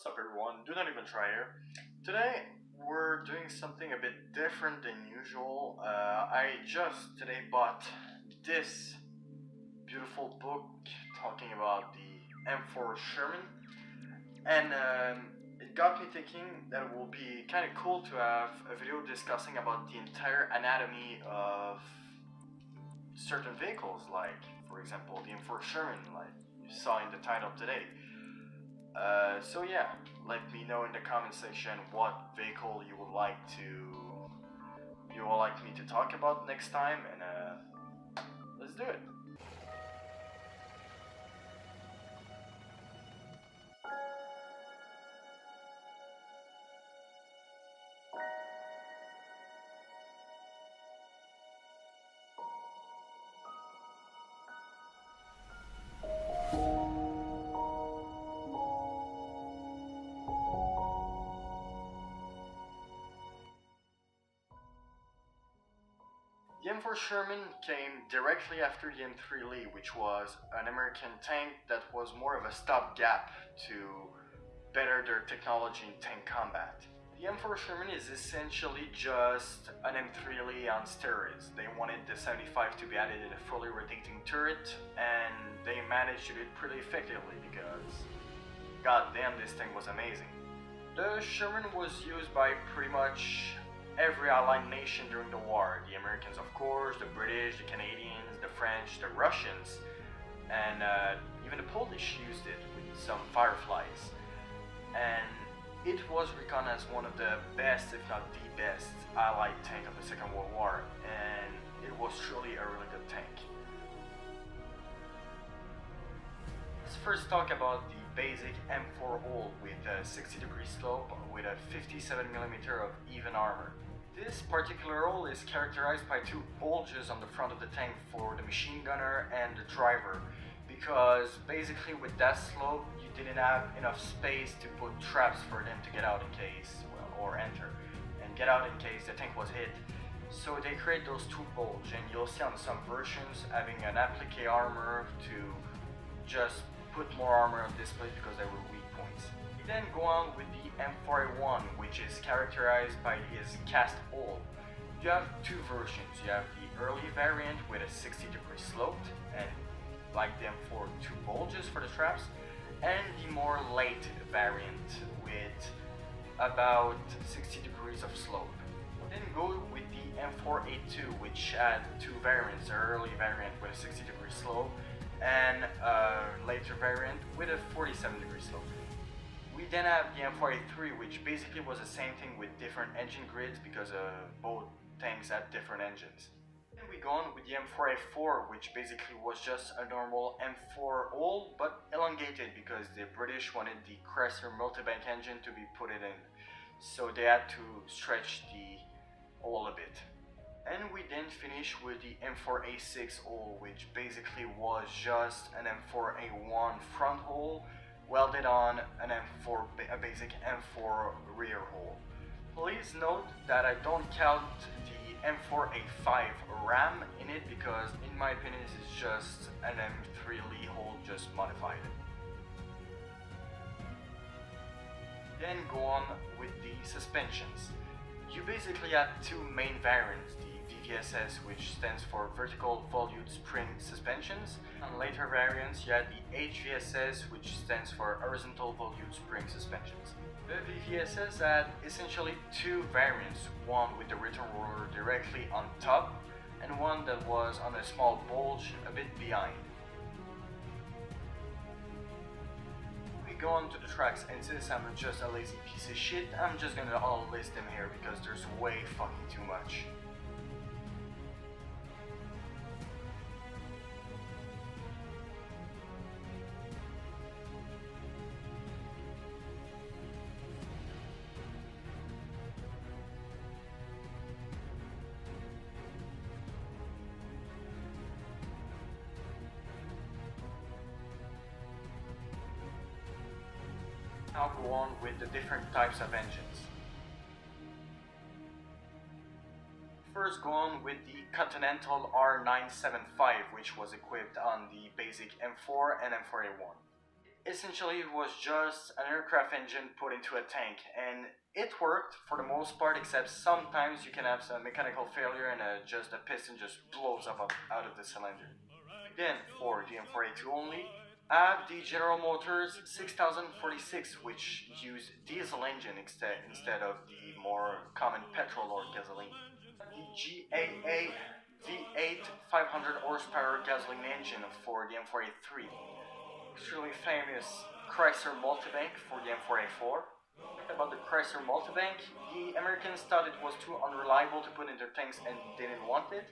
What's up everyone, do not even try here. Today we're doing something a bit different than usual. I just today bought this beautiful book talking about the M4 Sherman, and it got me thinking that it will be kind of cool to have a video discussing about the entire anatomy of certain vehicles, like for example the M4 Sherman, like you saw in the title today. So yeah, let me know in the comment section what vehicle you would like me to talk about next time, and let's do it. The M4 Sherman came directly after the M3 Lee, which was an American tank that was more of a stopgap to better their technology in tank combat. The M4 Sherman is essentially just an M3 Lee on steroids. They wanted the 75 to be added in a fully rotating turret, and they managed to do it pretty effectively because, goddamn, this thing was amazing. The Sherman was used by pretty much every allied nation during the war. The Americans, of course, the British, the Canadians, the French, the Russians, and even the Polish used it with some Fireflies. And it was recognized as one of the best, if not the best, allied tank of the Second World War, and it was truly a really good tank. Let's first talk about the basic M4 hull with a 60-degree slope with a 57mm of even armor. This particular hull is characterized by two bulges on the front of the tank for the machine gunner and the driver, because basically with that slope you didn't have enough space to put traps for them to get out in case, well, or enter, and get out in case the tank was hit. So they create those two bulges, and you'll see on some versions having an applique armor to just put more armor on display because they were weak points. We then go on with the M4A1, which is characterized by his cast hull. You have two versions. You have the early variant with a 60-degree slope, and like the M4, two bulges for the traps, and the more late variant with about 60 degrees of slope. Then go with the M4A2, which had two variants, the early variant with a 60-degree slope and a later variant with a 47-degree slope. We then have the M4A3, which basically was the same thing with different engine grids because both tanks had different engines. Then we go on with the M4A4, which basically was just a normal M4 hull but elongated because the British wanted the Chrysler multibank engine to be put in, so they had to stretch the hull a bit. And we then finish with the M4A6 hull, which basically was just an M4A1 front hull welded on a basic M4 rear hull. Please note that I don't count the M4A5 ram in it because in my opinion this is just an M3 Lee hull just modified. Then go on with the suspensions. You basically have two main variants, the VVSS, which stands for Vertical Volute Spring Suspensions. On later variants you had the HVSS, which stands for Horizontal Volute Spring Suspensions. The VVSS had essentially two variants, one with the return roller directly on top and one that was on a small bulge a bit behind. We go on to the tracks, and since I'm just a lazy piece of shit, I'm just gonna all list them here because there's way fucking too much. Now go on with the different types of engines. First go on with the Continental R975, which was equipped on the basic M4 and M4A1. Essentially, it was just an aircraft engine put into a tank, and it worked for the most part, except sometimes you can have some mechanical failure and just the piston just blows up out of the cylinder. Then, for the M4A2 only, I have the General Motors 6046, which use diesel engine instead of the more common petrol or gasoline. The GAA V8 500 horsepower gasoline engine for the M4A3. Extremely famous Chrysler Multibank for the M4A4. About the Chrysler Multibank, the Americans thought it was too unreliable to put in their tanks and didn't want it.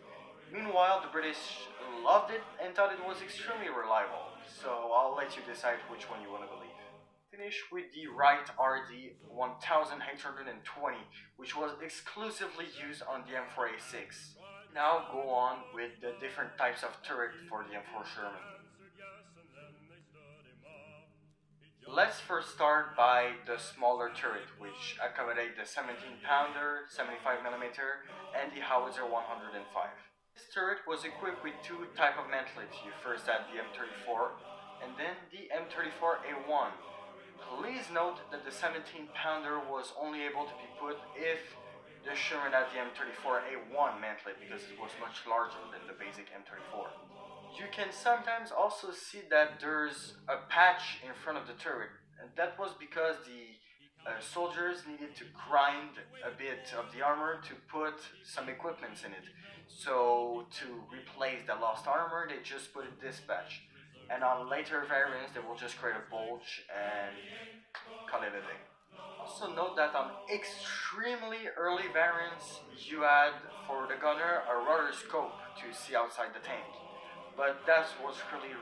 Meanwhile, the British loved it and thought it was extremely reliable. So I'll let you decide which one you want to believe. Finish with the Wright RD 1820, which was exclusively used on the M4A6. Now go on with the different types of turret for the M4 Sherman. Let's first start by the smaller turret, which accommodate the 17 pounder, 75mm, and the Howitzer 105. This turret was equipped with two type of mantlets. You first had the M34 and then the M34A1. Please note that the 17 pounder was only able to be put if the Sherman had the M34A1 mantlet because it was much larger than the basic M34. You can sometimes also see that there's a patch in front of the turret, and that was because the soldiers needed to grind a bit of the armor to put some equipments in it. So to replace the lost armor, they just put this patch. And on later variants, they will just create a bulge and call it a day. Also note that on extremely early variants, you had for the gunner a rudder scope to see outside the tank. But that was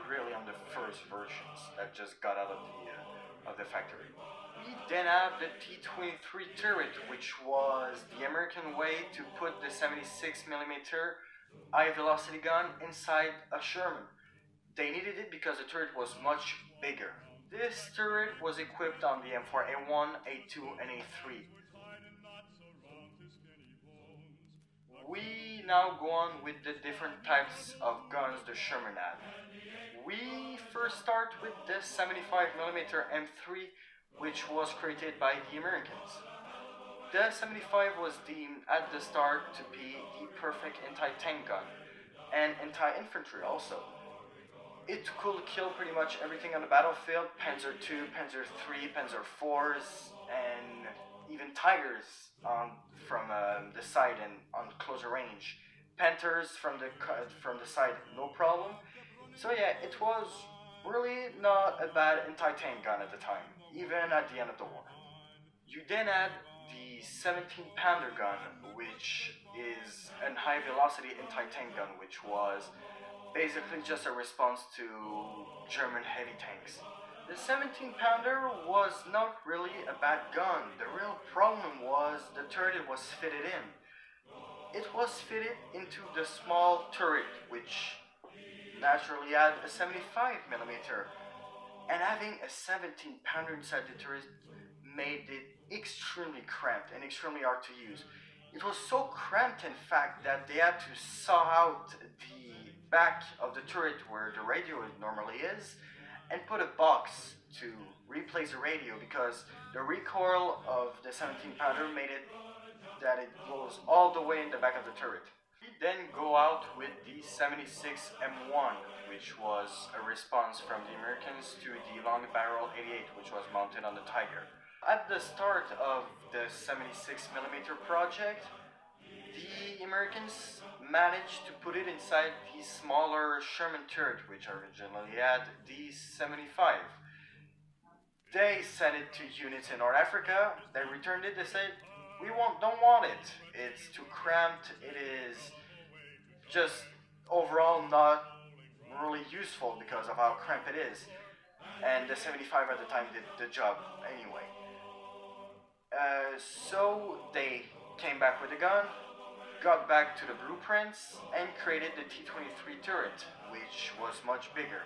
really on the first versions that just got out of the factory. We then have the T-23 turret, which was the American way to put the 76mm high velocity gun inside a Sherman. They needed it because the turret was much bigger. This turret was equipped on the M4A1, A2, and A3. We now go on with the different types of guns the Sherman had. We first start with the 75mm M3, which was created by the Americans. The 75 was deemed at the start to be the perfect anti-tank gun, and anti-infantry also. It could kill pretty much everything on the battlefield, Panzer II, Panzer III, Panzer IVs, and even Tigers from the side and on closer range. Panthers from the side, no problem. So yeah, it was really not a bad anti-tank gun at the time, even at the end of the war. You then had the 17 pounder gun, which is a high velocity anti-tank gun, which was basically just a response to German heavy tanks. The 17 pounder was not really a bad gun. The real problem was the turret it was fitted in. It was fitted into the small turret, which naturally had a 75mm, and having a 17 pounder inside the turret made it extremely cramped and extremely hard to use. It was so cramped, in fact, that they had to saw out the back of the turret where the radio normally is and put a box to replace the radio because the recoil of the 17 pounder made it that it goes all the way in the back of the turret. We then go out with the 76 M1, which was a response from the Americans to the long barrel 88, which was mounted on the Tiger. At the start of the 76mm project, the Americans managed to put it inside the smaller Sherman turret, which originally had the 75. They sent it to units in North Africa. They returned it. They said, "We don't want it. It's too cramped. It is just overall not really useful because of how cramped it is." And the 75 at the time did the job anyway. So they came back with the gun, got back to the blueprints, and created the T-23 turret, which was much bigger.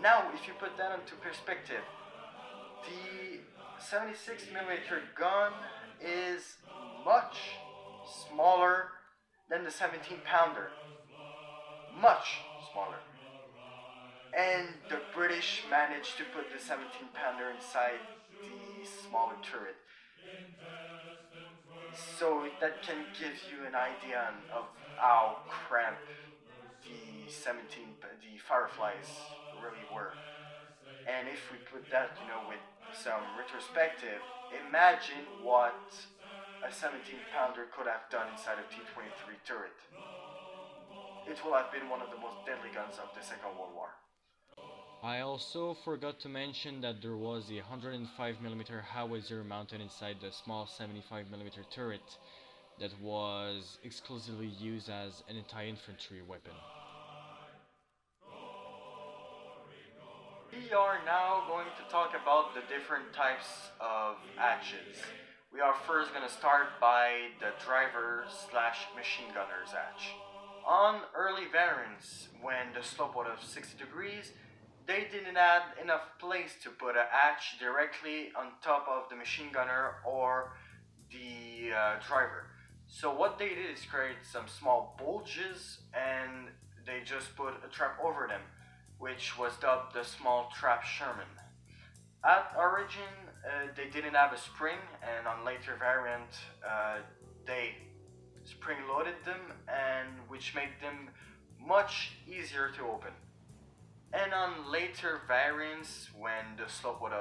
Now, if you put that into perspective, the 76mm gun is much smaller than the 17 pounder. Much smaller. and the British managed to put the 17 pounder inside the smaller turret. So that can give you an idea of how cramped the Fireflies really were. And if we put that, with some retrospective, imagine what a 17 pounder could have done inside a T-23 turret. It will have been one of the most deadly guns of the Second World War. I also forgot to mention that there was a 105mm howitzer mounted inside the small 75mm turret that was exclusively used as an anti-infantry weapon. We are now going to talk about the different types of hatches. We are first going to start by the driver slash machine gunner's hatch. On early variants, when the slope was of 60 degrees, they didn't have enough place to put a hatch directly on top of the machine gunner or the driver. So what they did is create some small bulges and they just put a trap over them, which was dubbed the Small Trap Sherman. At origin, they didn't have a spring, and on later variant, they spring-loaded them, and which made them much easier to open. And on later variants, when the slope was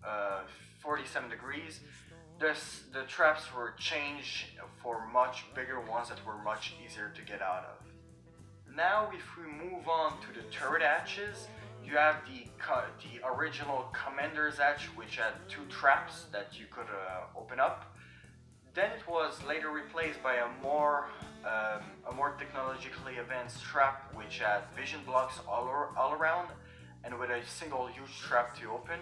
of 47 degrees, the traps were changed for much bigger ones that were much easier to get out of. Now if we move on to the turret hatches, you have the original commander's hatch, which had two traps that you could open up. Then it was later replaced by a more technologically advanced trap, which had vision blocks all around and with a single huge trap to open.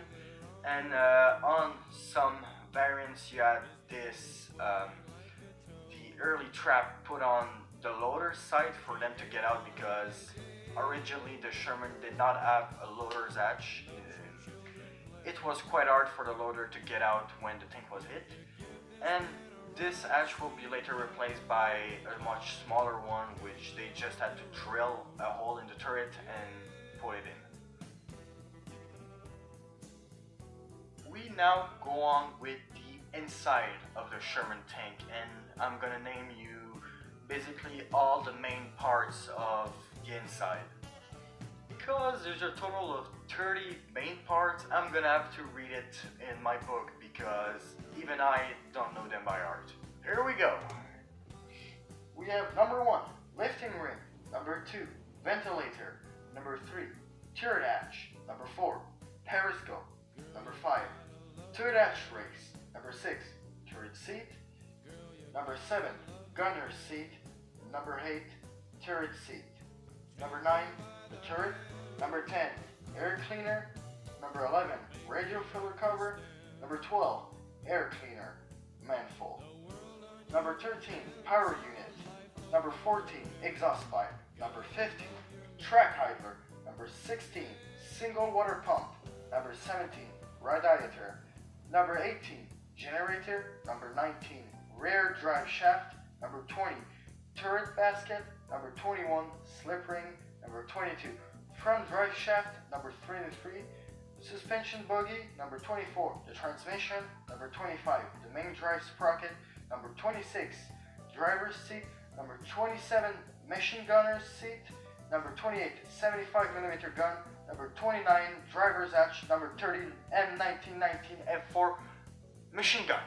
And on some variants you had this the early trap put on the loader's side for them to get out, because originally the Sherman did not have a loader's hatch. It was quite hard for the loader to get out when the tank was hit, and this hatch will be later replaced by a much smaller one, which they just had to drill a hole in the turret and put it in. We now go on with the inside of the Sherman tank, and I'm gonna name you basically all the main parts of the inside. Because there's a total of 30 main parts, I'm gonna have to read it in my book because even I don't know them by heart. Here we go. We have number 1, lifting ring. Number 2, ventilator. Number 3, turret hatch. Number 4, periscope. Number 5, turret hatch race. Number 6, turret seat. Number 7, gunner's seat. Number 8, turret seat. Number 9, the turret. Number 10, air cleaner. Number 11, radio filter cover. Number 12, air cleaner, manifold. Number 13, power unit. Number 14, exhaust pipe. Number 15, track idler. Number 16, single water pump. Number 17, radiator. Number 18, generator. Number 19, rear drive shaft. Number 20, turret basket. Number 21, slip ring. Number 22, front drive shaft. Number 23, suspension bogie. Number 24, the transmission. Number 25, the main drive sprocket. Number 26, driver's seat. Number 27, machine gunner's seat. Number 28, 75mm gun. Number 29, driver's hatch. Number 30, M1919 M4 machine gun.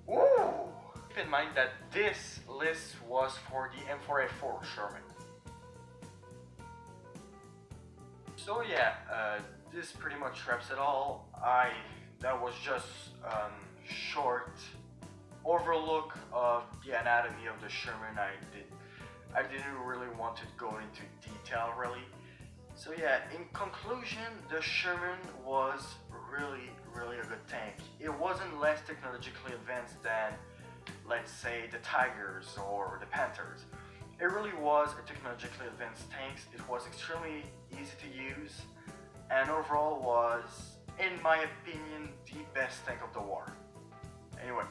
Woo! Keep in mind that this list was for the M4 Sherman. So yeah, this pretty much wraps it all. That was just short overlook of the anatomy of the Sherman. I didn't really want to go into detail really. So yeah, in conclusion, the Sherman was really a good tank. It wasn't less technologically advanced than, let's say, the Tigers or the Panthers. It really was a technologically advanced tank. It was extremely easy to use, and overall was, in my opinion, the best tank of the war. Anyway,